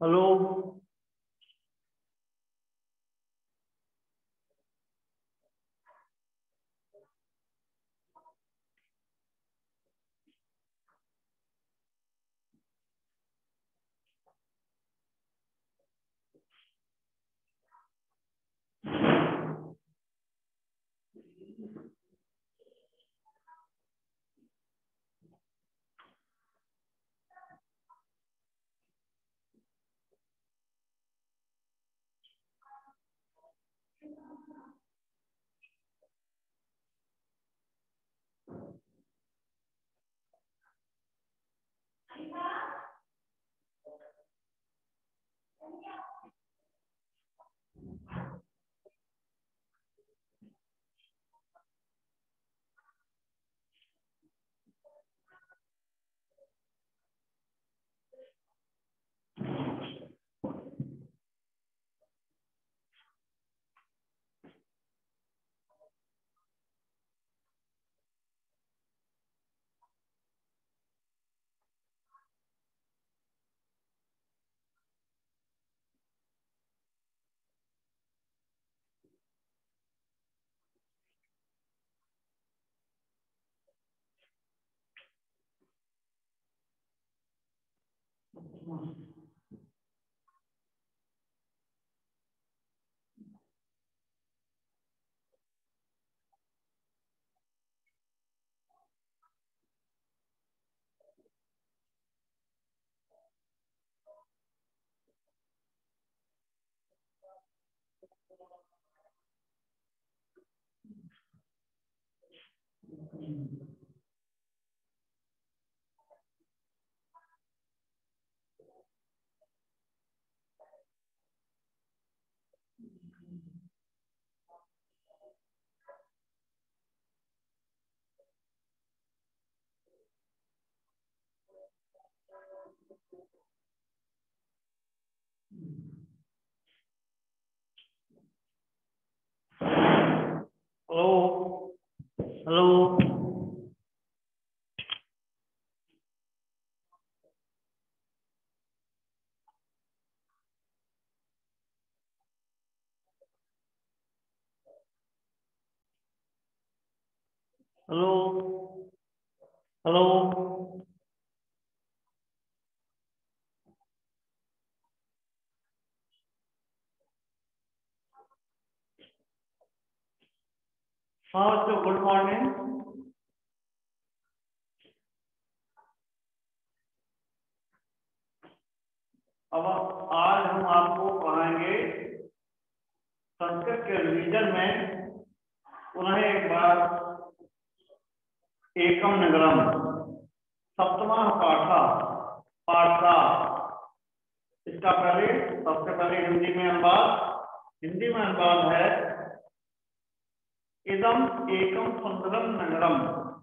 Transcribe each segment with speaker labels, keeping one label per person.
Speaker 1: Hello. Hello. Hello. Hello. Hello. हाँ बच्चों, good morning. अब आज हम आपको पढ़ाएंगे संस्कृत के रिवीजन में पुनः एक बार एकम नगरम सप्तमा पाठा पाठा। इसका सबसे पहले हिंदी में अनुवाद है। इदम एकम सुंदरम नगरम,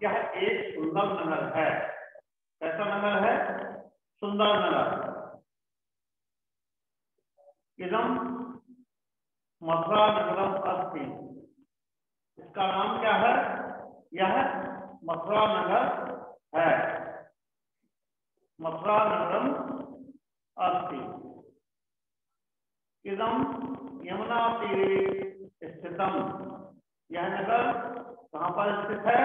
Speaker 1: यह एक सुंदर नगर है। कैसा नगर है? सुंदर नगर। इदम मथुरा नगरम अस्ति, इसका नाम क्या है? यह मथुरा नगर है। मथुरा नगरम अस्ति। इदम यमुना तीरे स्थितम, यह नगर कहाँ पर स्थित है?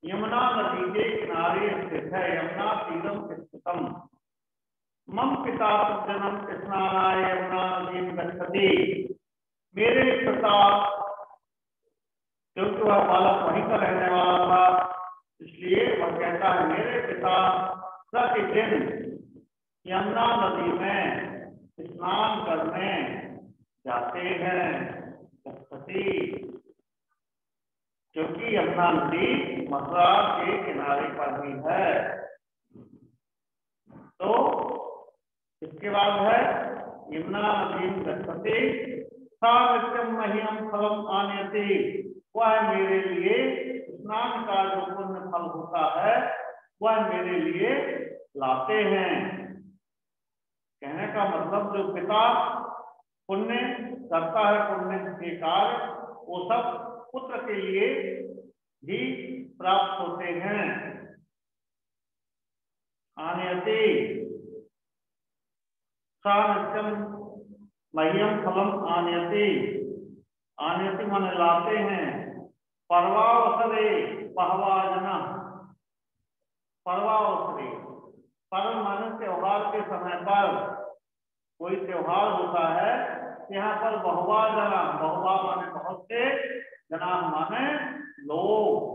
Speaker 1: यमुना नदी के किनारे स्थित है। यमुना तीरम स्थितम। मम पिता जन्म स्नानाय यमुना नदी गच्छति, मेरे पिता, क्योंकि वह बालक वहीं का रहने वाला था, इसलिए वह कहता है मेरे पिता प्रतिदिन यमुना नदी में स्नान करने जाते हैं। क्योंकि यमुना नदी मथुरा के किनारे पर ही है। तो इसके बाद है यमुना नदी गच्छति सा नित्यम मह्यम फलम आनयति, वह मेरे लिए स्नान का जो पुण्य फल होता है वह मेरे लिए लाते हैं। कहने का मतलब जो पिता पुण्य करता है, पुण्य के कार्य, वो सब पुत्र के लिए भी प्राप्त होते हैं। आनयति सा नित्यम मह्यम फलम आनयति, आनयति माने लाते हैं, पर्वावसरे पहवा जना, पर्वावसरे, पर्व माने त्योहार के समय पर, कोई त्योहार होता है, यहाँ पर बहुवा जना, बहुवा माने बहुत से, जना माने लोग,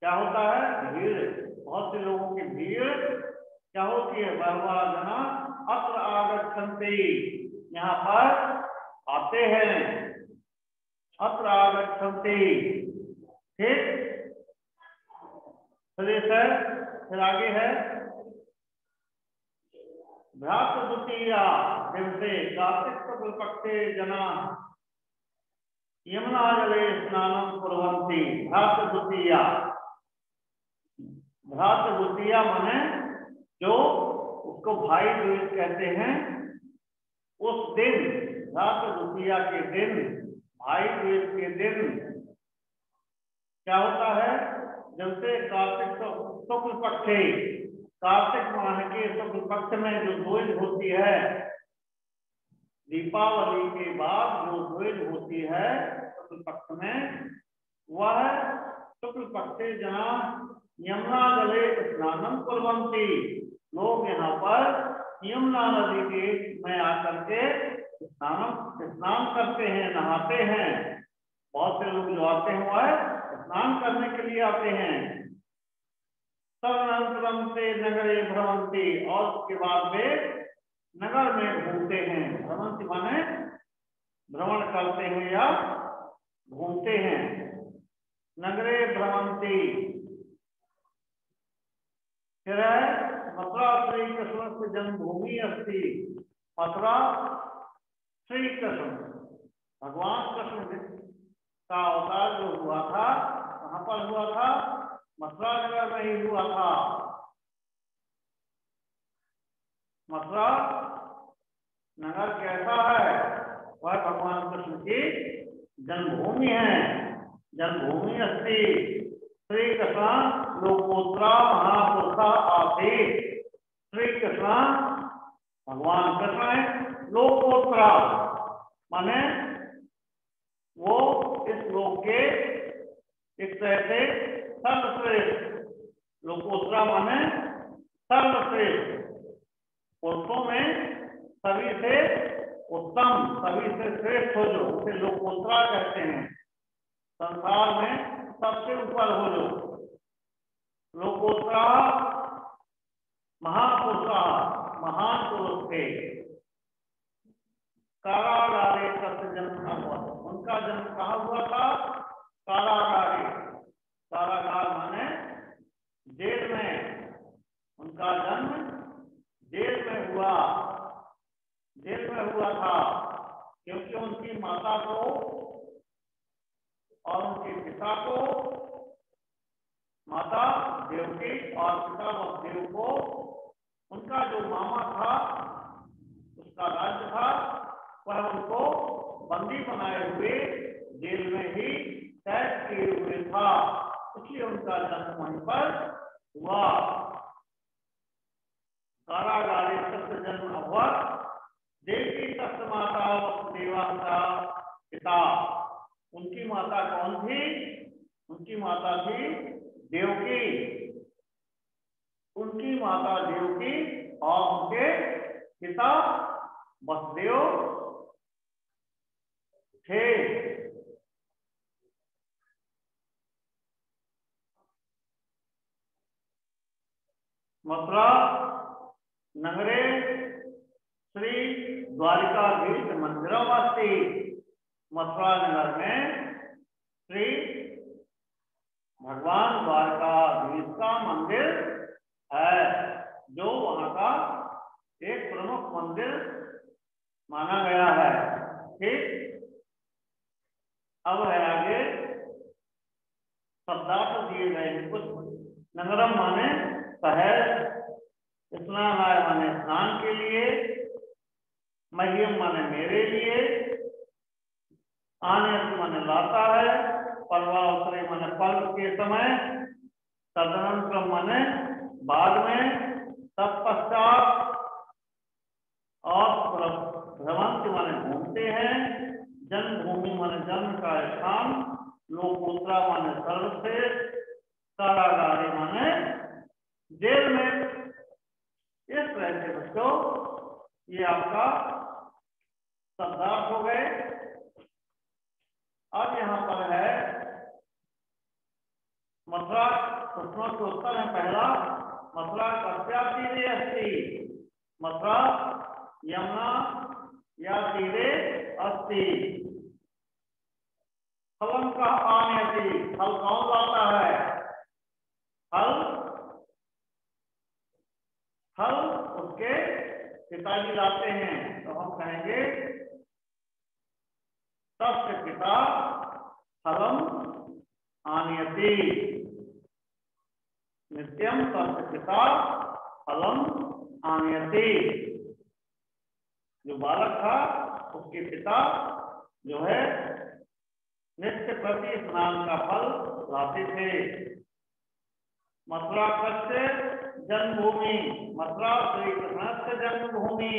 Speaker 1: क्या होता है भीड़, बहुत से लोगों की भीड़ क्या होती है, बहुवा जना अत्र आगच्छन्ति, यहाँ पर आते हैं, अत्र आगच्छन्ति, ठीक। फिर आगे है भ्रात द्वितीया दिवसे कार्तिक शुक्ल पक्षे जना यमुना जले स्नानं कुर्वन्ति। भ्रात द्वितीया, भ्रात द्वितीया माने जो उसको भाई दूज कहते हैं, उस दिन भ्रात द्वितीया के दिन, भाई दूज के दिन क्या होता है, जब से कार्तिक शुक्ल पक्षे, कार्तिक माह के शुक्ल पक्ष में जो द्विज होती है, दीपावली के बाद जो द्विज होती है शुक्ल पक्ष में, वह शुक्ल पक्षे जहाँ यमुना जले स्नानं कुर्वन्ति, लोग यहाँ पर यमुना नदी के में आकर के स्नान करते हैं, नहाते हैं। बहुत से लोग जो आते हैं वह स्नान करने के लिए आते हैं। तदनंतरम से नगरे भ्रमंती, और उसके बाद वे नगर में घूमते हैं। भ्रमंती माने भ्रमण करते हैं या घूमते हैं। नगरे भ्रमंती, फिर है मथुरा श्री कृष्ण से जन्मभूमि अस्ति। मथुरा श्री कृष्ण, भगवान कृष्ण का अवतार जो हुआ था, कहाँ पर हुआ था, मथुरा नगर में ही हुआ था। मथुरा नगर कैसा है, वह भगवान कृष्ण की जन्मभूमि है। जन्मभूमि अस्ति श्री कृष्ण लोकोत्तरा महापुरुषा आसीत्। श्री कृष्ण भगवान कृष्ण है, लोकोत्तरा माने वो इस लोक के एक तरह से सर्वश्रेष्ठ, लोकोत्तरा माने सर्वश्रेष्ठ, पुरुषों में सभी से उत्तम, सभी से श्रेष्ठ हो जो, उसे लोकोत्तरा कहते हैं। संसार में सबसे ऊपर हो जो, लोकोत्तरा महापुरुषा, महान पुरुष थे। कारागारे तस्य जन्म हुआ, उनका जन्म कहाँ हुआ था, कारागारे, कारागार माने जेल में, उनका जन्म जेल में हुआ, जेल में हुआ था, क्योंकि उनकी माता को और उनके पिता को, माता देवकी और पिता वसुदेव को, उनका जो मामा था, उसका राज्य था, वह उनको बंदी बनाए हुए जेल में ही कैद किए हुए था, इसलिए उनका जन्म वहीं पर हुआ। कारागारे तस्य जन्म हुआ। देवी तस्य माता वसुदेवा का पिता, उनकी माता कौन थी, उनकी माता थी देवकी, उनकी माता देवकी और उनके पिता वसुदेव थे। मथुरा नगरे श्री द्वारिकाधीश मंदिरमस्ति। मथुरा नगर में श्री भगवान द्वारकाधीश का मंदिर है, जो वहां का एक प्रमुख मंदिर माना गया है। ठीक, अब है आगे शब्दार्थ दिए गए हैं कुछ। नगरम माने शहर, स्नानाय माने स्नान के लिए, मह्यम माने मेरे लिए, आने माने लाता है, पर्वावसरे माने पर्व के समय, तदनंतर माने बाद में, तत्पश्चात और भ्रमंति माने घूमते हैं, जन्मभूमि माने जन्म का स्थान, लोकोत्तरा माने सर्वश्रेष्ठ, कारागारे माने जेल में। इस तरह से बच्चों ये आपका शब्दार्थ हो गए। अब यहाँ पर है मथुरा, प्रश्नों के उत्तर है पहला, मथुरा कस्या तीरे अस्ति, मथुरा यमुना या तीरे अस्ति। फलम का आनयति, फल कौन लाता है, फल उसके पिताजी लाते हैं। तो हम कहेंगे तस्य पिता फलम आनयति, नित्यम तस्य पिता फलम आनयति। जो बालक था उसके पिता जो है नित्य प्रति स्नान का फल लाते थे। मथुरा कस्य जन्मभूमि, मथुरा श्री कृष्ण से जन्मभूमि,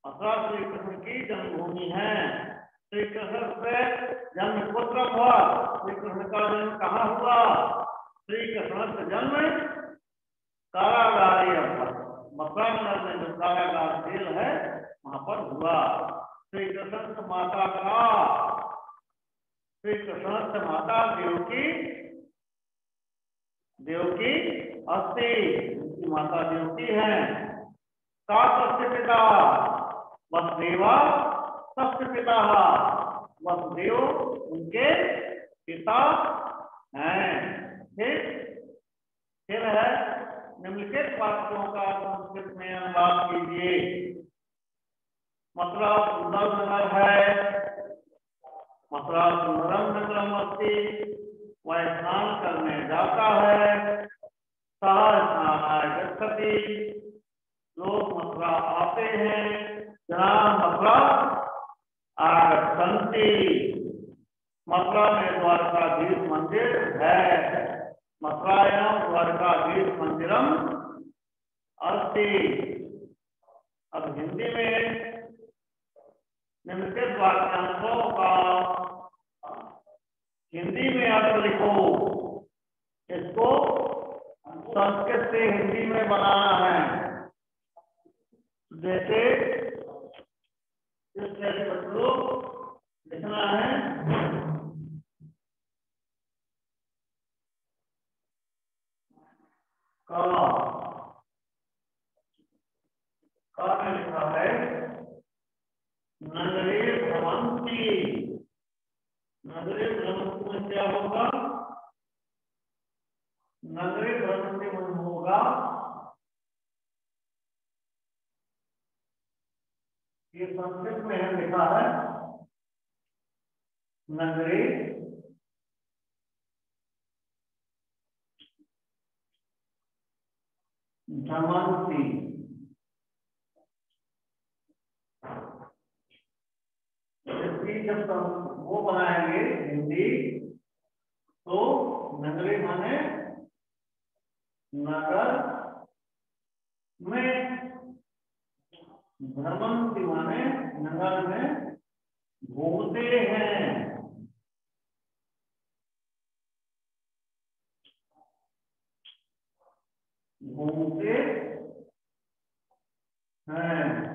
Speaker 1: मथुरा श्री कृष्ण की जन्मभूमि है। श्री कृष्ण से जन्म पुत्र हुआ, श्री कृष्ण का जन्म कहाँ हुआ, श्री कृष्ण से जन्म कारागार, मथुरा नगर में जो कारागार जेल है वहां पर हुआ। श्री कृष्ण से माता का, श्री कृष्ण से माता देवकी अस्ति, उनकी माता देवकी है। सबसे पिता वसुदेवा, सबसे पिता वसुदेव उनके पिता हैं। फिर है निम्नलिखित वाक्यों का संस्कृत में अनुवाद कीजिए। मथुरा सुंदर नगर है, मथुरा सुंदरम नगरम अस्ति, वह स्नान करने जाता है। सह स्नानाय गच्छति, लोग मथुरा आते हैं। जना मथुरा आगच्छन्ति, मथुरा में द्वारकाधीश मंदिर है। मथुरायां द्वारकाधीश मंदिरम अस्ति। अब हिंदी में निम्नलिखित वाक्यांशों का हिंदी में अर्थ लिखो। इसको संस्कृत से हिंदी में बनाना है। जैसे इस तरह बच्चों लिखना है। का में लिखा है नगरे भ्रमंती, नगरे भ्रमंती में क्या होगा, नगरे भ्रमंती में होगा ये संस्कृत में है लिखा है नगरे भ्रमंती। जब वो बनाएंगे हिंदी तो नगरी माने नगर में, भ्रमंती माने नगर में घूमते हैं। घूमते हैं।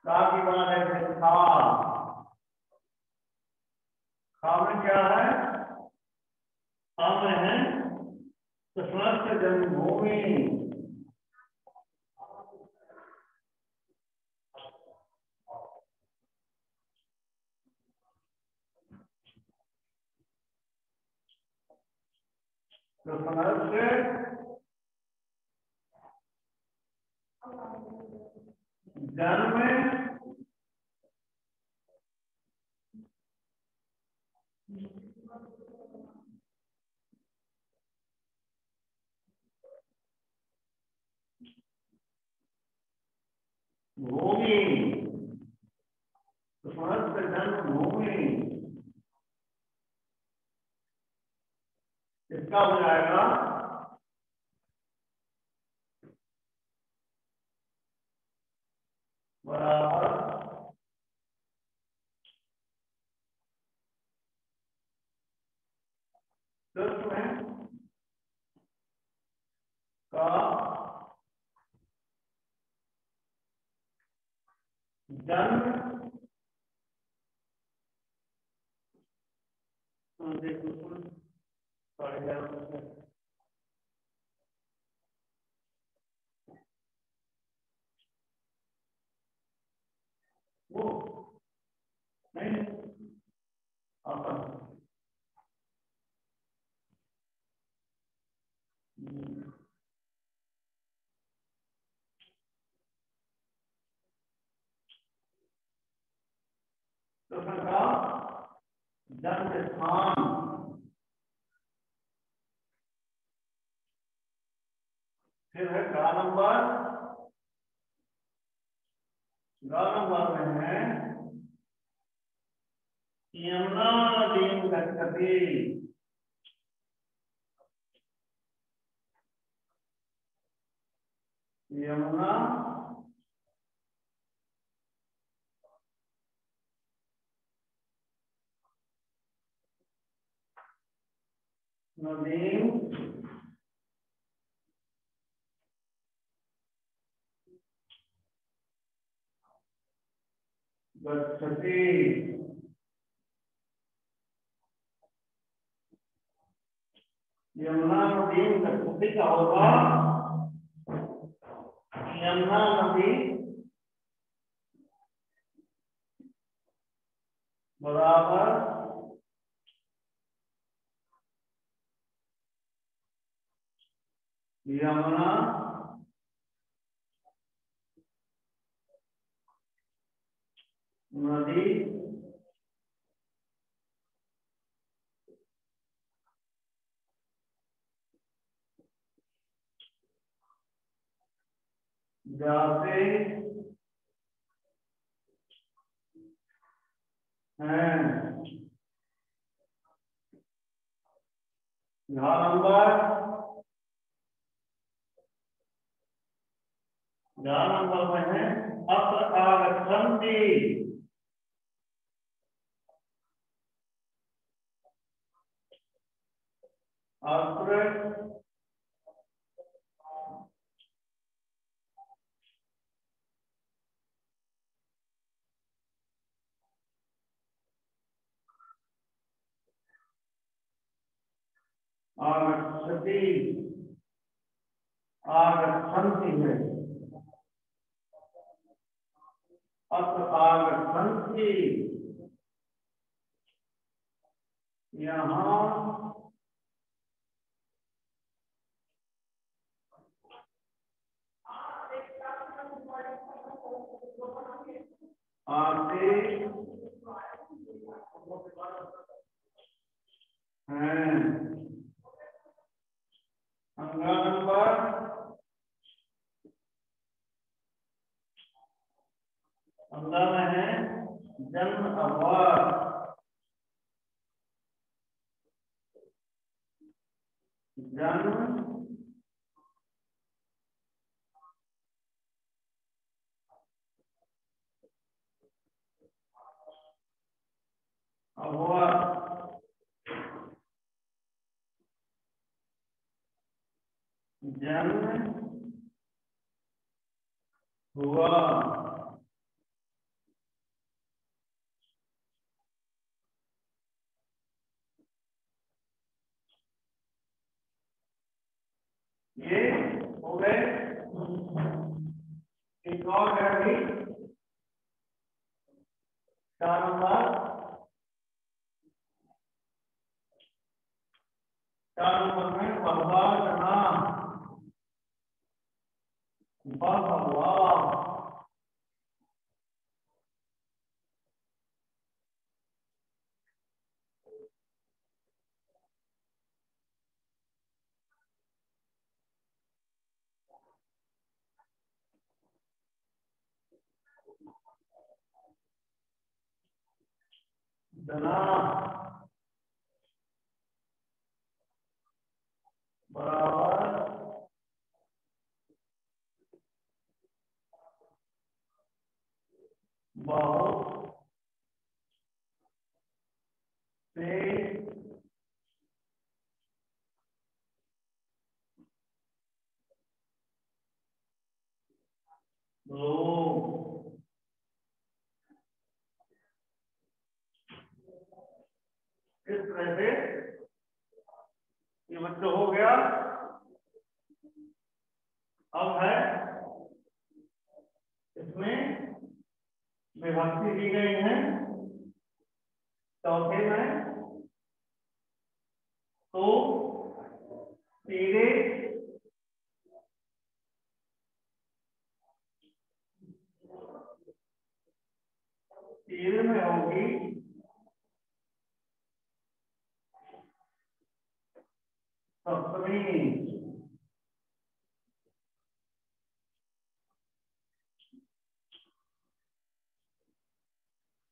Speaker 1: का की बात है खा, खा में क्या है, खा में है कृष्ण की जन्मभूमि। कृष्ण से जन्म भूमि, कृष्ण से जन्मभूमि। इस इसका हो जाएगा बराबर में का जन्म देखो वो नहीं अपन तो का जन्म स्थान फिर है गा नंबर में है यमुना नदीं गच्छति यमुना नदीं गच्छति यमुना नदीं गच्छति का होगा यमुना नदी बराबर यमुना नदी जाते हैं घ नंबर में है अत्र आगच्छन्ति अत्र आगच्छति आगच्छन्ति है अत्र आगच्छन्ति यहाँ आते हैं अंगा नंबर अंगा में है जन्म अवध जन्म अवध जन्म हुआ ये हो गए एक और है अभी 4 नंबर 4 नंबर में बहुवा जना बहुत से लोग इस तरह से ये बच्चों हो गया। अब है इसमें विभक्ति दी गई है चौथे में, तो तेरे तेरे में होगी सप्तमी।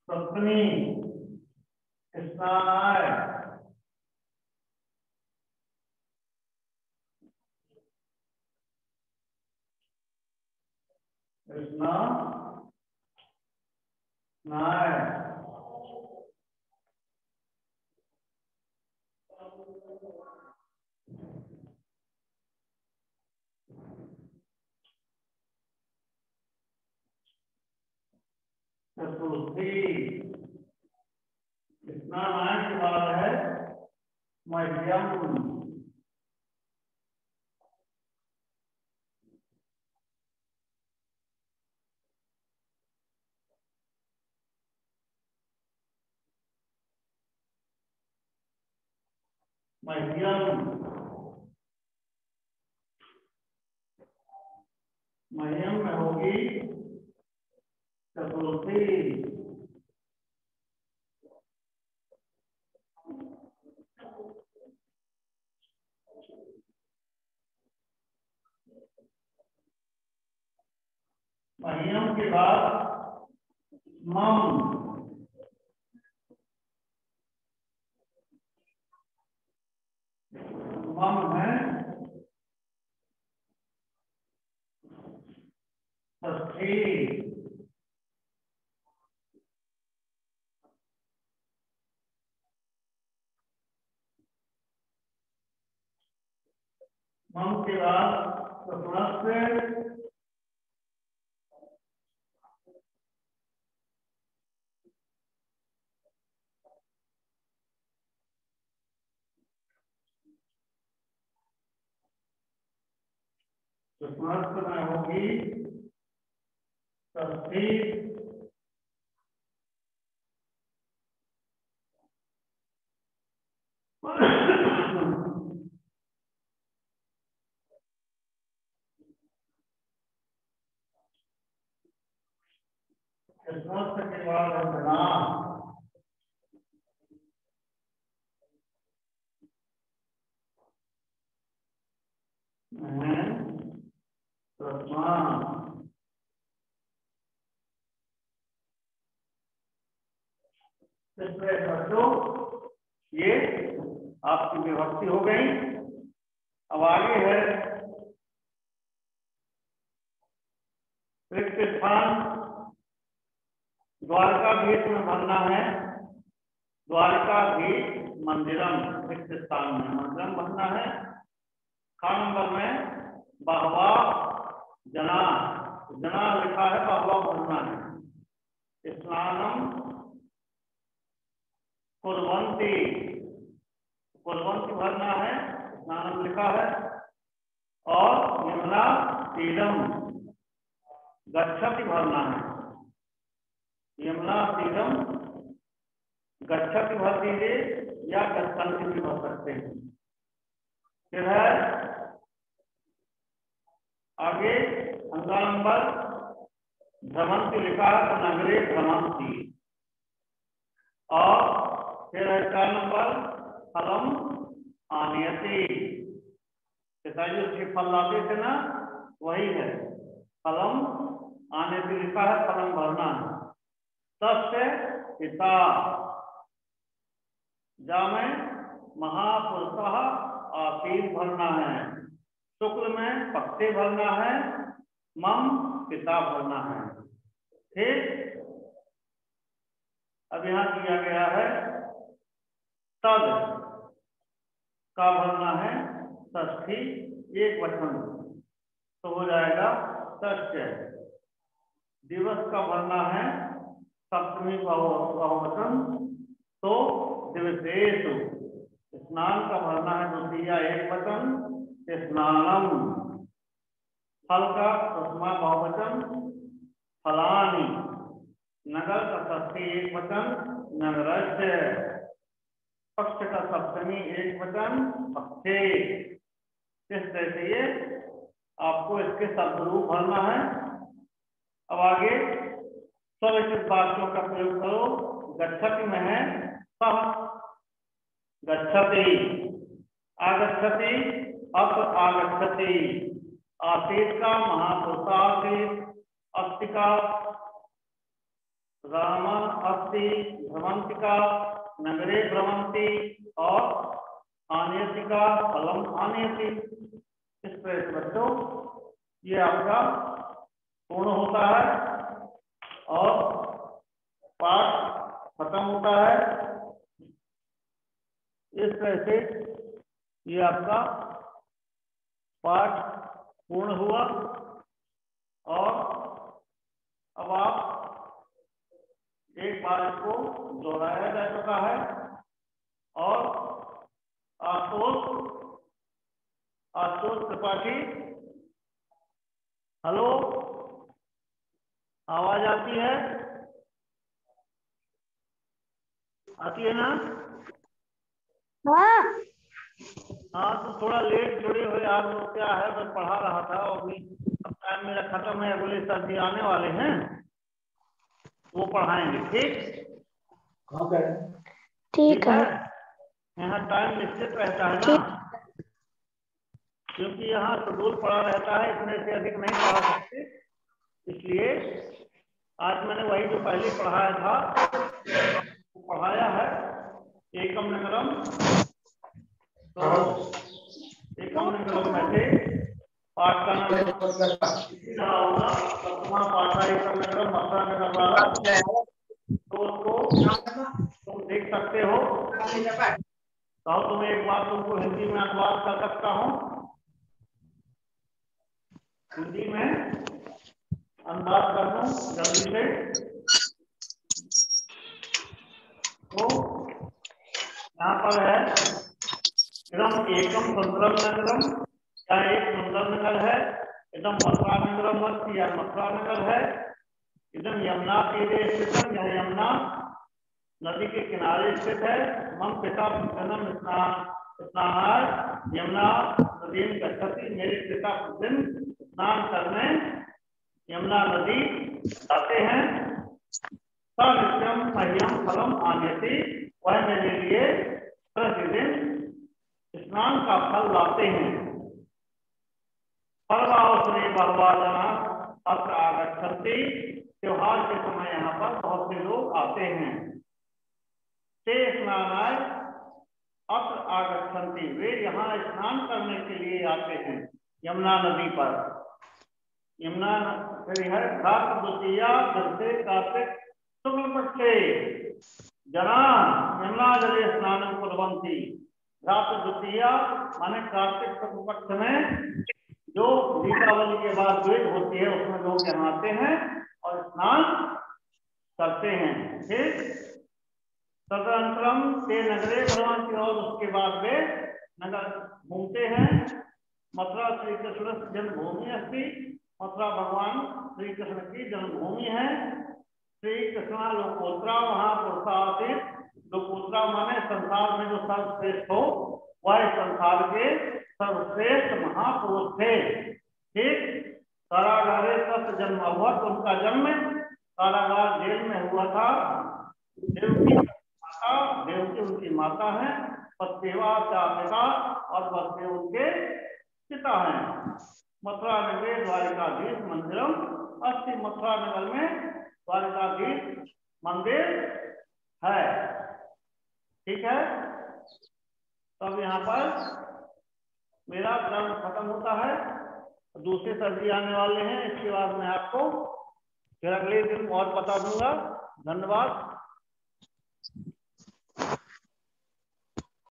Speaker 1: सप्तमी स्नानाय, स्नानाय, चतुर्थी। स्नानाय के बाद है मह्यम। मह्यम मह्यम में होगी चतुर्थी। मह्यम के बाद मम, मम है षष्ठी। मम के बाद चतुर्थी, चतुर्थ में होगी षष्ठी। चतुर्थ के बाद अंजना, बच्चों ये आपकी विभक्ति हो गई। अब आगे है रिक्त स्थान। द्वारका भेद में भरना है। द्वारका भेद मंदिरम, रिक्त स्थान में मंदिरम भरना है। खा नंबर में बहवा जना, जना लिखा है, बहवा भरना है। स्नानम कुर्वन्ति, कुर्वन्ति भरना है, स्नानम लिखा है। और यमुना तीरम गच्छति भरना है। यमुना तीरम गच्छति भर दीजिए या गच्छन्ति भी भर सकते हैं। फिर है आगे अंगा नंबर भ्रमंती लिखा है, तो नगरे भ्रमंती। और फिर है 4 नंबर फलम आनयति, पिताजी उसके फल लाते थे ना, वही है फलम आनयति लिखा है, फलम भरना है। तस्य पिता जामे महापुरुषः आसीत् भरना है। शुक्ल में पक्षे भरना है, मम पिता भरना है। फिर अब यहाँ किया गया है तद का भरना है षष्ठी एक वचन, तो हो जाएगा षष्ठ। दिवस का भरना है सप्तमी बहुवचन, तो दिवसेषु। स्नान का भरना है द्वितीय एक वचन, स्नानम। फल का प्रथमा बहुवचन फलानि। नगर का षष्ठी एक वचन नगरस्य। पक्ष का सप्तमी एक वचन पक्षे। इस तरह से ये आपको इसके शब्द रूप भरना है। अब आगे स्वरचित वाक्यों का प्रयोग करो। गच्छति में है सह गच्छति, आगच्छति अप आगच्छति, आसीत का महापुरुषासीत, अस्ति का रामन अस्ति, भ्रमंति का नगरे भ्रमंति, और आनयति का फलम आनयति। इस तरह से बच्चों ये आपका पूर्ण होता है और पाठ खत्म होता है। इस तरह से ये आपका पाठ पूर्ण हुआ। और अब आप एक बार इसको दोहराया जा चुका है। और आशुतोष त्रिपाठी, हेलो, आवाज आती है? आती है ना? हाँ, तो थोड़ा लेट जुड़े हुए आप लोग। क्या है, मैं पढ़ा रहा था और अभी अब टाइम मेरा खत्म है। अगले सर जी आने वाले हैं, वो पढ़ाएंगे। ठीक है। यहाँ टाइम निश्चित रहता है ना, क्योंकि यहाँ शेड्यूल पड़ा रहता है, इतने से अधिक नहीं पढ़ा सकते। इसलिए आज मैंने वही जो पहले पढ़ाया था वो पढ़ाया है, एकम नगरम। तो एकम नगरम में से पाठ का नाम होगा प्रथमा पाठा एकम नगरम मथुरा नगर वाला। तो उसको तुम देख सकते हो। तो तुम एक बार तुमको हिंदी में अनुवाद कर सकता हूँ, हिंदी में अनुवाद कर दूं जल्दी से। तो यहाँ पर है एकदम एकम सुंदरम नगरम, या एक सुंदर नगर है। एकदम मथुरा नगरम या मथुरा नगर है। एकदम यमुना तीरे स्थित, यह यमुना नदी के किनारे स्थित है। मम पिता जन्म स्नान यमुना नदी में गच्छति, मेरे पिता दिन स्नान करने यमुना नदी जाते हैं। सनित्यम मह्यम फलम आनयति, वह मेरे लिए प्रतिदिन स्नान का फल लाते हैं। पर्वावसरे बहवा जना अत्र आगच्छन्ति, त्योहार के समय यहाँ पर बहुत से लोग आते हैं। ते स्नानाय अत्र आगच्छन्ति, वे यहाँ स्नान करने के लिए आते हैं यमुना नदी पर। यमुना नदी है घाट द्वितीया दर्शे कार्तिक शुक्ल पक्षे जना यमुना जले स्नान कुर्वन्ति। घाट द्वितीया माने कार्तिक शुक्ल पक्ष में जो दीपावली के बाद द्विज होती है, उसमें लोग यहाँ आते हैं और स्नान करते हैं। ठीक, तदनंतरम ते नगरे भ्रमन्ति, और उसके बाद वे नगर घूमते हैं। मथुरा श्री कृष्ण जन्मभूमि अस्ति, मथुरा भगवान श्री कृष्ण की जन्मभूमि है। श्री कृष्णा लोकोत्तरा, वहां पुरुषातीत। लोकोत्तरा माने संसार में जो सर्वश्रेष्ठ हो, वह संसार के सर्वश्रेष्ठ महापुरुष थे। ठीक, कारागारे तत् जन्म हुआ, तो उनका जन्म कारागार जेल में हुआ था। देवकी उनकी माता है, पत्यवा पिता, और वसुदेव उनके पिता हैं। मथुरा नगरे द्वारिकाधीश मंदिरम अस्ति, मथुरा नगर में द्वारिकाधीश मंदिर है। ठीक है, तब यहाँ पर मेरा ग्रंथ खत्म होता है। दूसरे सब्जी आने वाले हैं, इसके बाद मैं आपको फिर अगले दिन और बता दूंगा। धन्यवाद।